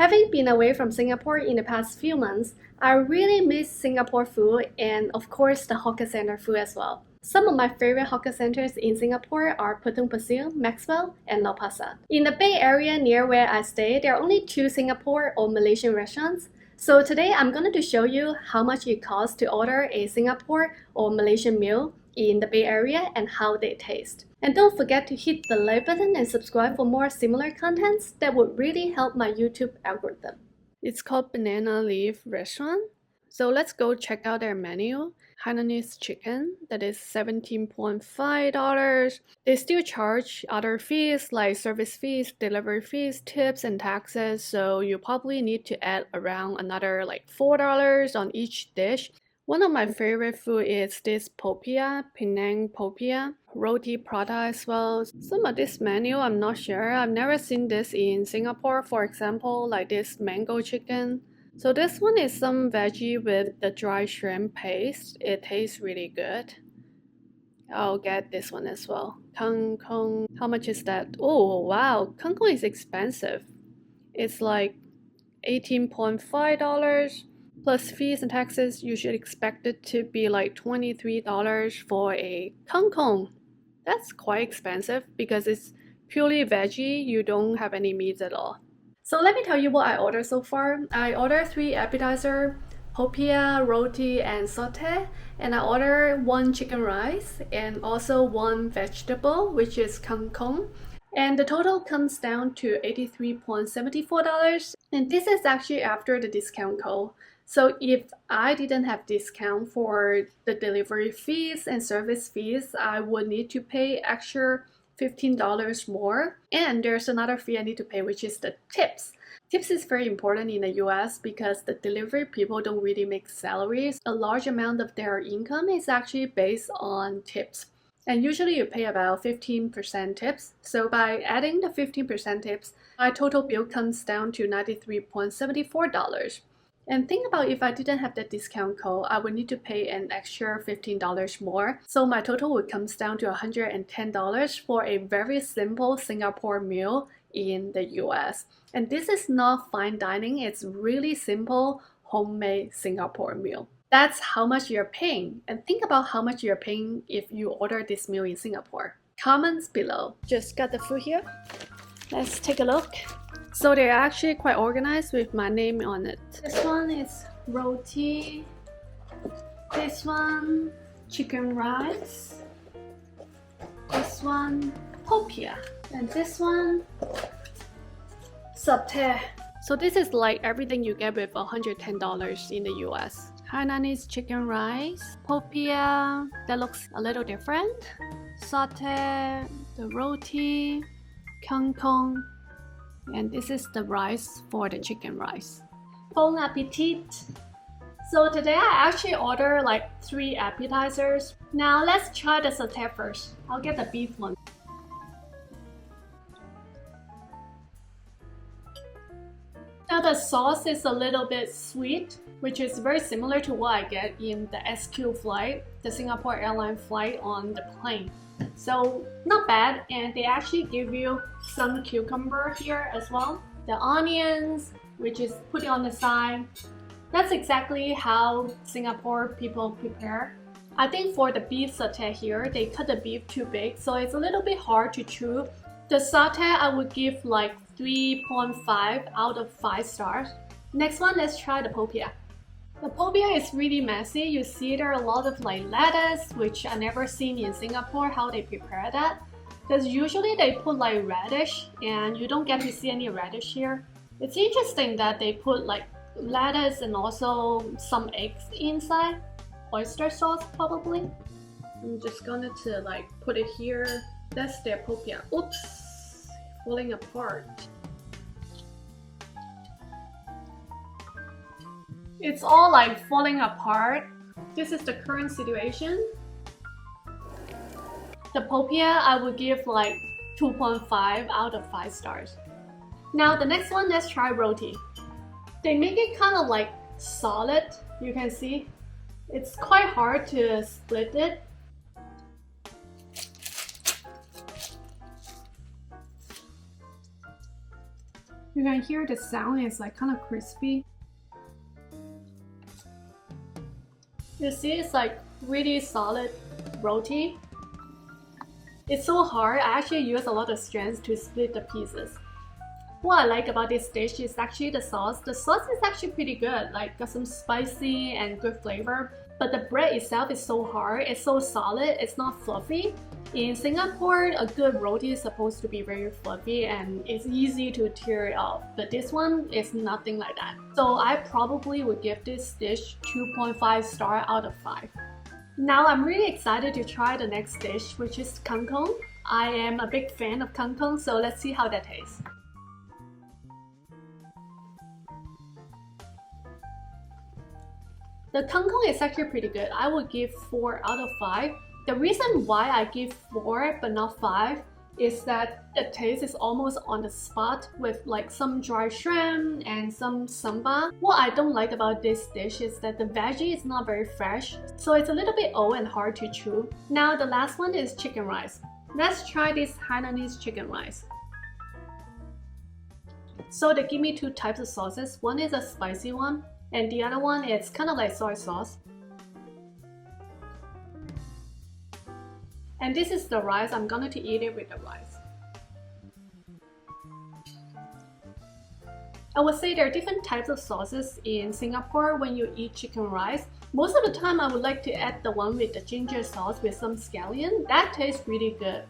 Having been away from Singapore in the past few months, I really miss Singapore food and of course the hawker center food as well. Some of my favorite hawker centers in Singapore are Potong Pasir, Maxwell, and Lau Pa Sat. In the Bay Area near where I stay, there are only 2 Singapore or Malaysian restaurants. So today I'm going to show you how much it costs to order a Singapore or Malaysian meal in the Bay Area and how they taste. And don't forget to hit the like button and subscribe for more similar contents that would really help my YouTube algorithm. It's called Banana Leaf Restaurant. So let's go check out their menu. Hainanese chicken, that is $17.5. They still charge other fees like service fees, delivery fees, tips, and taxes. So you probably need to add around another like $4 on each dish. One of my favorite food is this Popiah, Penang Popiah, Roti Prata as well. Some of this menu, I'm not sure. I've never seen this in Singapore, for example, like this mango chicken. So this one is some veggie with the dry shrimp paste. It tastes really good. I'll get this one as well. Kangkong, how much is that? Oh wow, kangkong is expensive. It's like $18.5 plus fees and taxes. You should expect it to be like $23 for a kangkong. That's quite expensive because it's purely veggie. You don't have any meats at all. So let me tell you what I ordered so far. I ordered 3 appetizer, Popiah, Roti, and Saute. And I ordered 1 chicken rice and also 1 vegetable, which is kangkong. And the total comes down to $83.74. And this is actually after the discount code. So if I didn't have discount for the delivery fees and service fees, I would need to pay extra $15 more. And there's another fee I need to pay, which is the tips. Tips is very important in the US because the delivery people don't really make salaries. A large amount of their income is actually based on tips. And usually you pay about 15% tips. So by adding the 15% tips, my total bill comes down to $93.74. And think about if I didn't have the discount code, I would need to pay an extra $15 more. So my total would come down to $110 for a very simple Singapore meal in the US. And this is not fine dining, it's really simple homemade Singapore meal. That's how much you're paying. And think about how much you're paying if you order this meal in Singapore. Comments below. Just got the food here. Let's take a look. So they're actually quite organized with my name on it. This one is roti. This one, chicken rice. This one, popiah. And this one, saute. So this is like everything you get with $110 in the US. Hainanese chicken rice, popiah, that looks a little different. Saute, the roti, kangkong. And this is the rice for the chicken rice. Bon appetit! So today I actually ordered like 3 appetizers. Now let's try the saute first. I'll get the beef one. Now the sauce is a little bit sweet, which is very similar to what I get in the SQ flight, the Singapore airline flight on the plane. So not bad, and they actually give you some cucumber here as well. The onions, which is put on the side. That's exactly how Singapore people prepare. I think for the beef saute here, they cut the beef too big, so it's a little bit hard to chew. The saute I would give like 3.5 out of 5 stars. Next one, let's try the popiah. The popiah is really messy. You see there are a lot of like lettuce, which I never seen in Singapore how they prepare that. Because usually they put like radish and you don't get to see any radish here. It's interesting that they put like lettuce and also some eggs inside. Oyster sauce probably. I'm just gonna like put it here. That's their popiah. Oops, falling apart. It's all like falling apart. This is the current situation. The popiah I would give like 2.5 out of 5 stars. Now the next one, let's try roti. They make it kind of like solid, you can see. It's quite hard to split it. You can hear the sound, it's like kind of crispy. You see, it's like really solid roti. It's so hard, I actually use a lot of strength to split the pieces. What I like about this dish is actually the sauce. The sauce is actually pretty good, like got some spicy and good flavor. But the bread itself is so hard, it's so solid, it's not fluffy. In Singapore, a good roti is supposed to be very fluffy and it's easy to tear it off. But this one is nothing like that. So I probably would give this dish 2.5 star out of 5. Now I'm really excited to try the next dish, which is kangkong. I am a big fan of kangkong, so let's see how that tastes. The kangkong is actually pretty good. I would give 4 out of 5. The reason why I give 4 but not 5 is that the taste is almost on the spot with like some dry shrimp and some samba. What I don't like about this dish is that the veggie is not very fresh, so it's a little bit old and hard to chew. Now the last one is chicken rice. Let's try this Hainanese chicken rice. So they give me 2 types of sauces. One is a spicy one, and the other one is kind of like soy sauce. And this is the rice. I'm going to eat it with the rice. I would say there are different types of sauces in Singapore when you eat chicken rice. Most of the time I would like to add the one with the ginger sauce with some scallion. That tastes really good.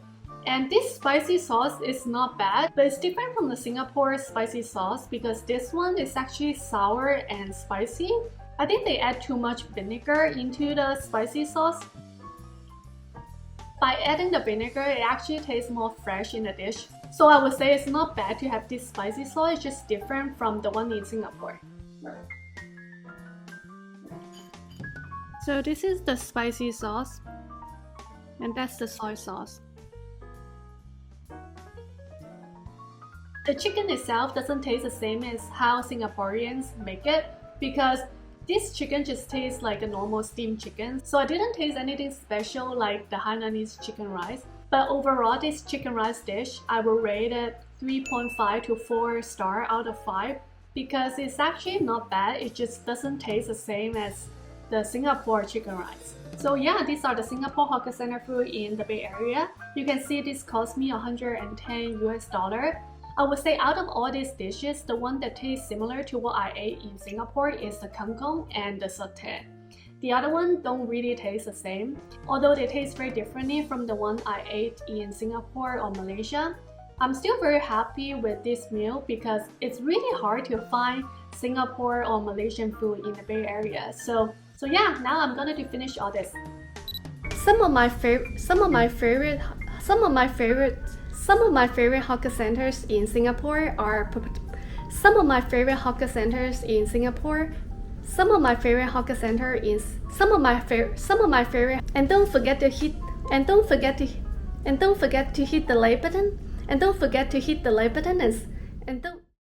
And this spicy sauce is not bad, but it's different from the Singapore spicy sauce because this one is actually sour and spicy. I think they add too much vinegar into the spicy sauce. By adding the vinegar, it actually tastes more fresh in the dish. So I would say it's not bad to have this spicy sauce, it's just different from the one in Singapore. So this is the spicy sauce, and that's the soy sauce. The chicken itself doesn't taste the same as how Singaporeans make it because this chicken just tastes like a normal steamed chicken. So I didn't taste anything special like the Hainanese chicken rice. But overall, this chicken rice dish, I will rate it 3.5 to 4 star out of 5 because it's actually not bad. It just doesn't taste the same as the Singapore chicken rice. So yeah, these are the Singapore hawker center food in the Bay Area. You can see this cost me 110 US dollar. I would say out of all these dishes, the one that tastes similar to what I ate in Singapore is the kangkong and the sauté. The other one don't really taste the same, although they taste very differently from the one I ate in Singapore or Malaysia. I'm still very happy with this meal because it's really hard to find Singapore or Malaysian food in the Bay Area. So yeah, now I'm going to finish all this. Some of my favorite hawker centers in Singapore are and don't forget to hit the like button and don't